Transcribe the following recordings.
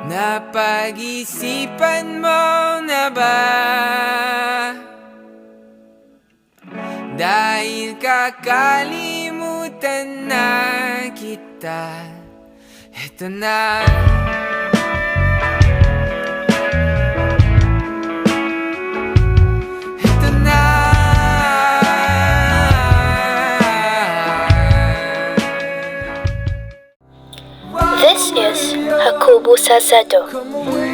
Napag-isipan mo na ba? Dahil kakalimutan na kita, eto na. Eto na. This is Hakubu Sasado.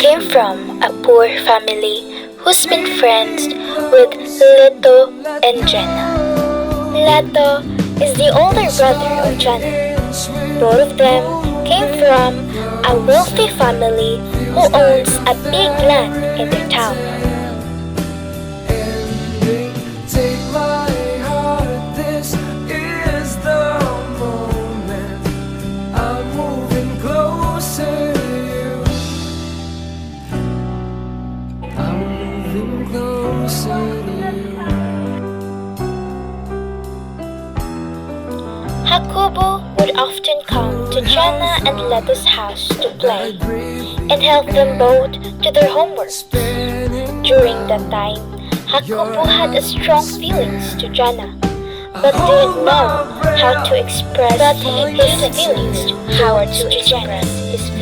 Came from a poor family who's been friends with Leto and Jenna. Leto is the older brother of Jenna. Both of them came from a wealthy family who owns a big land in their town. Take my heart, this is the moment. I'm moving closer to you. I'm moving closer to you. Hakubu would often come to Jenna and Leto's house to play and help them both to their homework. During that time, Hakubu had a strong feelings to Jenna, but didn't know how to express his feelings towards Jenna.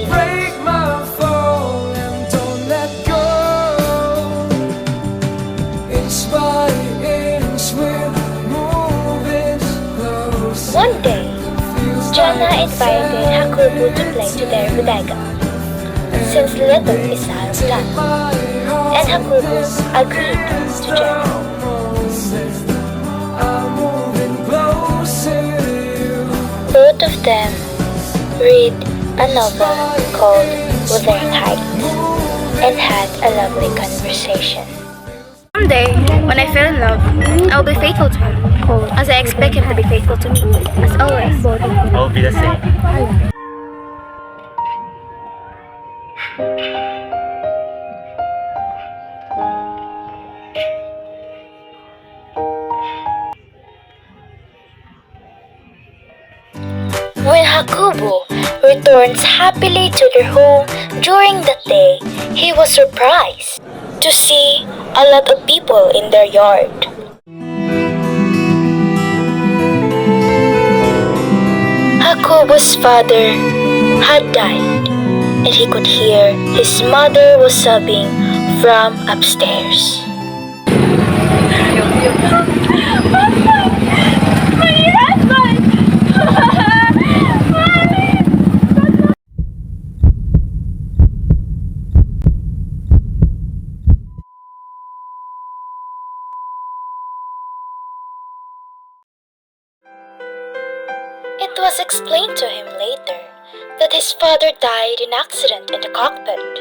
Break my fall and don't let go. Inch by inch we're moving close. One day, Jenna invited Hakubu to play to their bodega, since Leto is out of town, and Hakubu agreed to Jenna. I'm moving closer to you. Both of them read a novel called Wuthering Heights and had a lovely conversation. Someday, when I fell in love, I'll be faithful to him, as I expect him to be faithful to me, as always. I'll be the same. When Hakubu returns happily to their home during the day, he was surprised to see a lot of people in their yard. Hakubu's father had died, and he could hear his mother was sobbing from upstairs. It was explained to him later that his father died in accident in the cockpit.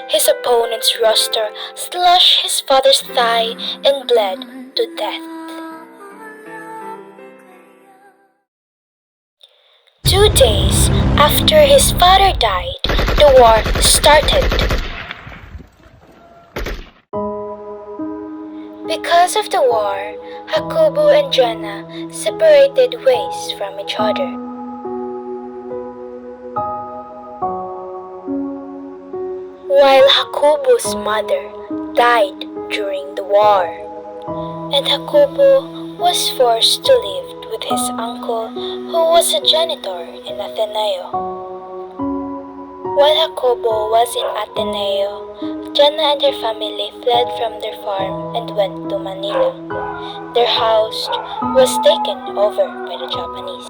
His opponent's rooster slashed his father's thigh and bled to death. 2 days after his father died, the war started. Because of the war, Hakubu and Jenna separated ways from each other. While Hakubu's mother died during the war, and Hakubu was forced to live with his uncle who was a janitor in Ateneo. While Hakubu was in Ateneo, Jenna and her family fled from their farm and went to Manila. Their house was taken over by the Japanese.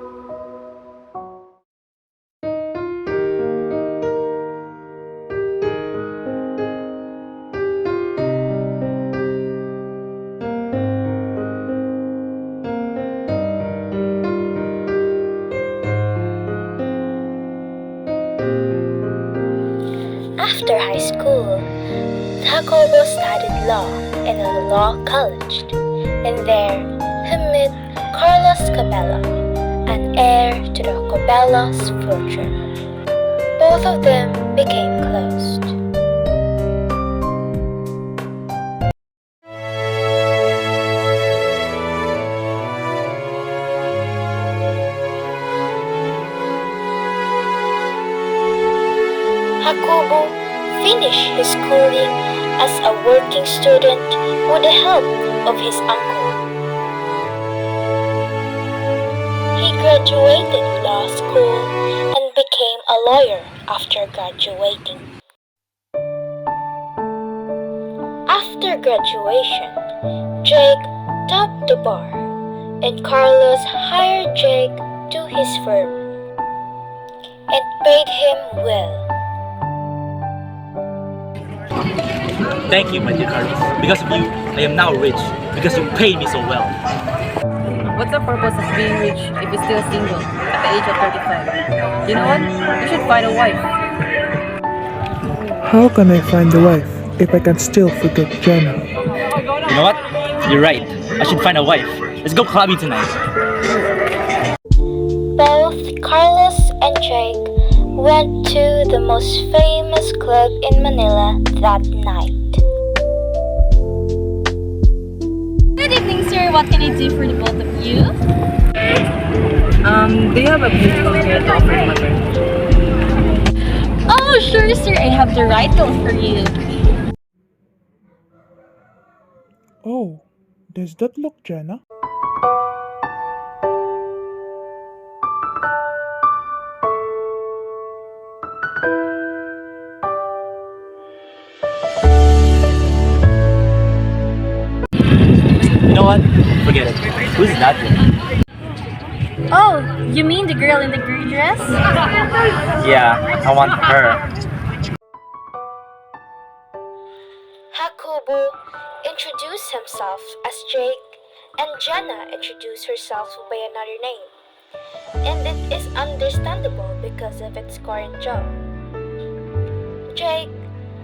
After high school, Hakubu studied law in a law college, and there he met Carlos Cabello, an heir to the Cabello's fortune. Both of them became close. Hakubu finish his schooling as a working student with the help of his uncle. He graduated law school and became a lawyer after graduating. After graduation, Jake topped the bar, and Carlos hired Jake to his firm and paid him well. Thank you, my dear Carlos. Because of you, I am now rich. Because you pay me so well. What's the purpose of being rich if you're still single at the age of 35? You know what? You should find a wife. How can I find a wife if I can still forget Jenna? You know what? You're right. I should find a wife. Let's go clubbing tonight. Both Carlos and Jake went to the most famous club in Manila that night. Good evening, sir. What can I do for the both of you? Do you have a beautiful hair to offer, mother? Oh, sure, sir. I have the right girl for you. Oh, does that look Jenna? You know what? Forget it. Who's that girl? Oh, you mean the girl in the green dress? Yeah, I want her. Jacobo introduced himself as Jake, and Jenna introduced herself by another name. And it is understandable because of its current job. Jake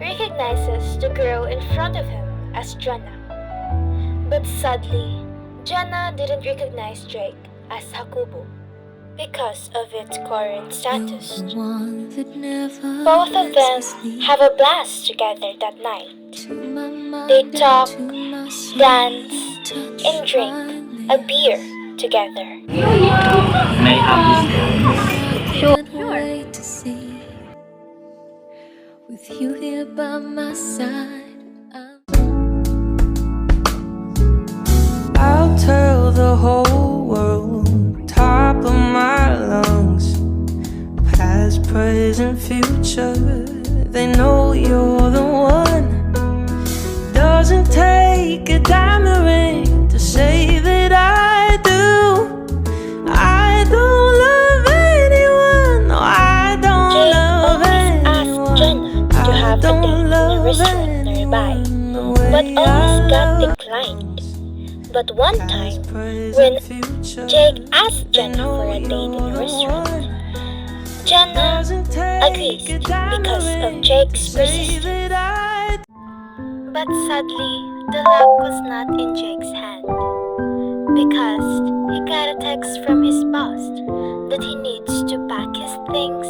recognizes the girl in front of him as Jenna. But sadly, Jenna didn't recognize Jake as Jacobo because of its current status. Both of them have a blast together that night. They talk, dance, and drink a beer together. May I have this? Sure. With you here by my side, I'll tell the whole world, top of my lungs, past, present, future. They know you're the one. Doesn't take a diamond ring to say that I do. I don't love anyone. No, I don't Jake love always asked anyone. Jenna to have a date in a love restaurant nearby, anyone. but always got declined. But one time, when Jake asked Jenna for a date in a restaurant, Jenna agrees because of Jake's persistence. But sadly, the luck was not in Jake's hand because he got a text from his boss that he needs to pack his things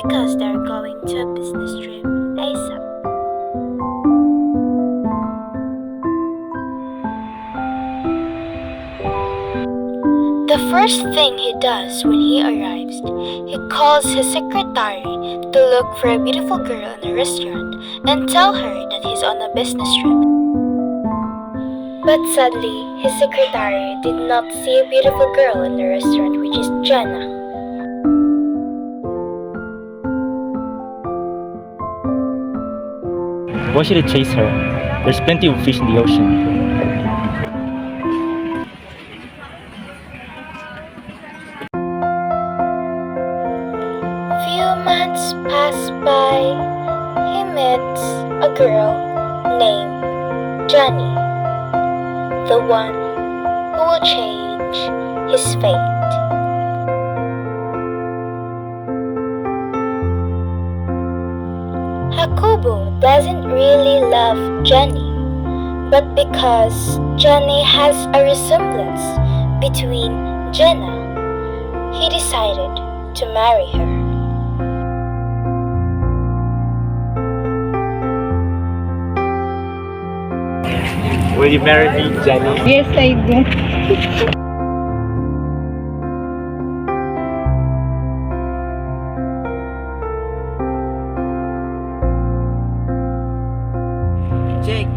because they're going to a business trip ASAP. The first thing he does when he arrives, he calls his secretary to look for a beautiful girl in a restaurant and tell her that he's on a business trip. But sadly, his secretary did not see a beautiful girl in the restaurant, which is Jenna. Why should I chase her? There's plenty of fish in the ocean. Few months pass by. He meets a girl named Johnny, the one who will change his fate. Jacobo doesn't really love Johnny, but because Johnny has a resemblance between Jenna, he decided to marry her. Will you marry me, Jenny? Yes, I do.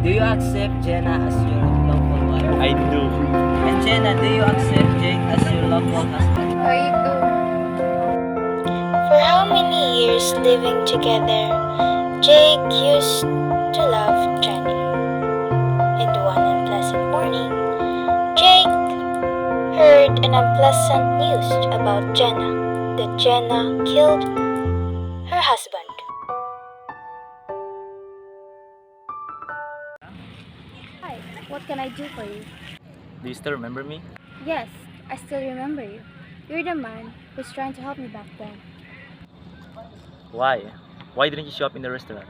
Do you accept Jenna as your lawful wife? I do. And Jenna, do you accept Jake as your lawful husband? I do. For how many years living together, Jake used to love Jenny. And one unpleasant morning, Jake heard an unpleasant news about Jenna, that Jenna killed her husband. Hi, what can I do for you? Do you still remember me? Yes, I still remember you. You're the man who's trying to help me back then. Why? Why didn't you show up in the restaurant?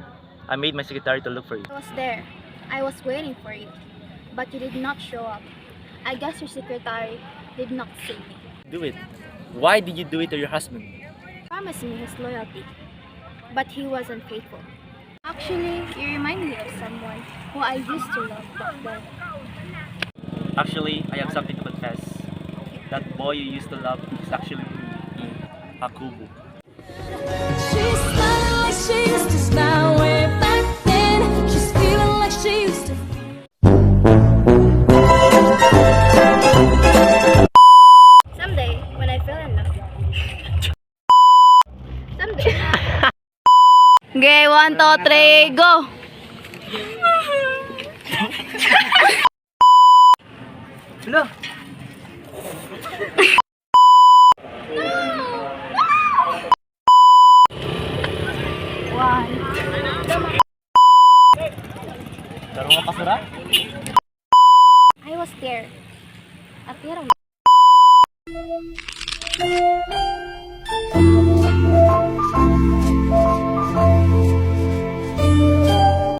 I made my secretary to look for you. I was there. I was waiting for you. But you did not show up. I guess your secretary did not see me. Do it. Why did you do it to your husband? He promised me his loyalty, but he wasn't faithful. Actually, you remind me of someone who I used to love back then. Actually, I have something to confess. That boy you used to love is actually me, Hakubu. She's smiling like she used to smile way back then. She's feeling like she used to. Someday, when I fell in love. Someday. Okay, 1, 2, 3, go! Hello? One. Darong ka pasura?